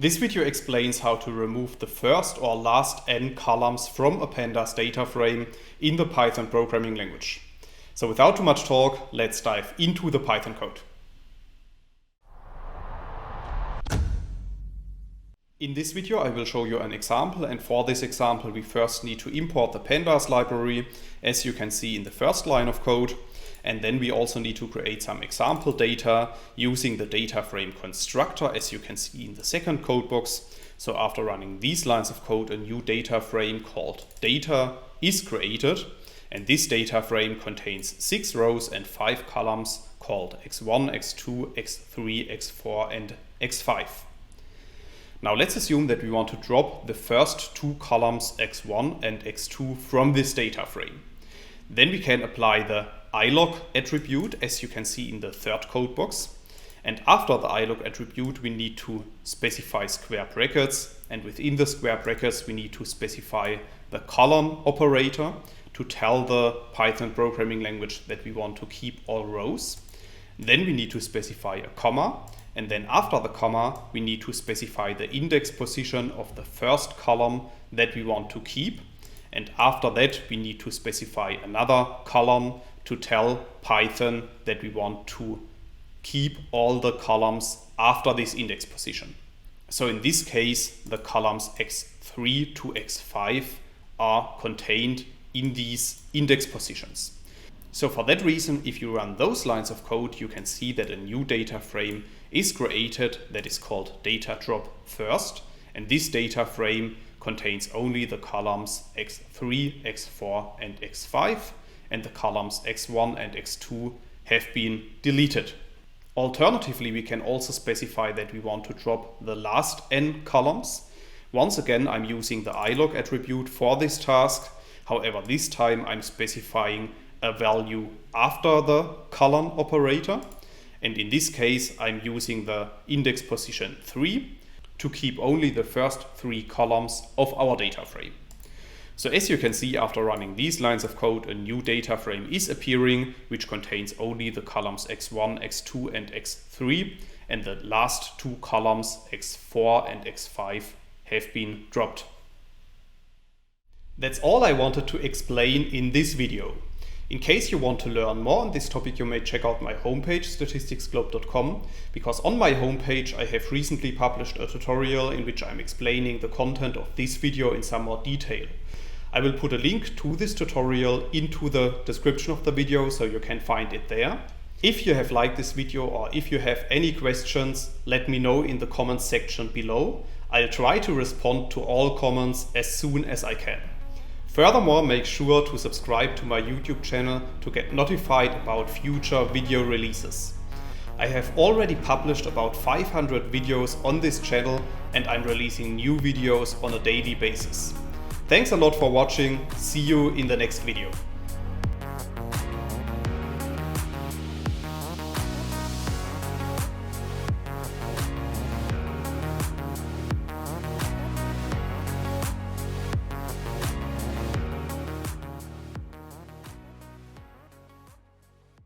This video explains how to remove the first or last n columns from a pandas DataFrame in the Python programming language. So without too much talk, let's dive into the Python code. In this video I will show you an example, and for this example we first need to import the pandas library, as you can see in the first line of code. And then we also need to create some example data using the DataFrame constructor, as you can see in the second code box. So after running these lines of code, a new data frame called data is created. And this data frame contains 6 rows and 5 columns called x1, x2, x3, x4 and x5. Now let's assume that we want to drop the first 2 columns x1 and x2 from this data frame. Then we can apply the iloc attribute, as you can see in the third code box. And after the iloc attribute we need to specify square brackets, and within the square brackets we need to specify the column operator to tell the Python programming language that we want to keep all rows. Then we need to specify a comma, and then after the comma we need to specify the index position of the first column that we want to keep. And after that we need to specify another column to tell Python that we want to keep all the columns after this index position. So in this case the columns x3 to x5 are contained in these index positions. So for that reason, if you run those lines of code, you can see that a new data frame is created that is called data drop first, and this data frame contains only the columns x3, x4 and x5, and the columns x1 and x2 have been deleted. Alternatively, we can also specify that we want to drop the last n columns. Once again, I'm using the iloc attribute for this task. However, this time I'm specifying a value after the column operator. And in this case, I'm using the index position 3 to keep only the first 3 columns of our data frame. So as you can see, after running these lines of code, a new data frame is appearing, which contains only the columns x1, x2 and x3, and the last 2 columns x4 and x5 have been dropped. That's all I wanted to explain in this video. In case you want to learn more on this topic, you may check out my homepage statisticsglobe.com, because on my homepage I have recently published a tutorial in which I'm explaining the content of this video in some more detail. I will put a link to this tutorial into the description of the video, so you can find it there. If you have liked this video or if you have any questions, let me know in the comments section below. I'll try to respond to all comments as soon as I can. Furthermore, make sure to subscribe to my YouTube channel to get notified about future video releases. I have already published about 500 videos on this channel, and I'm releasing new videos on a daily basis. Thanks a lot for watching. See you in the next video.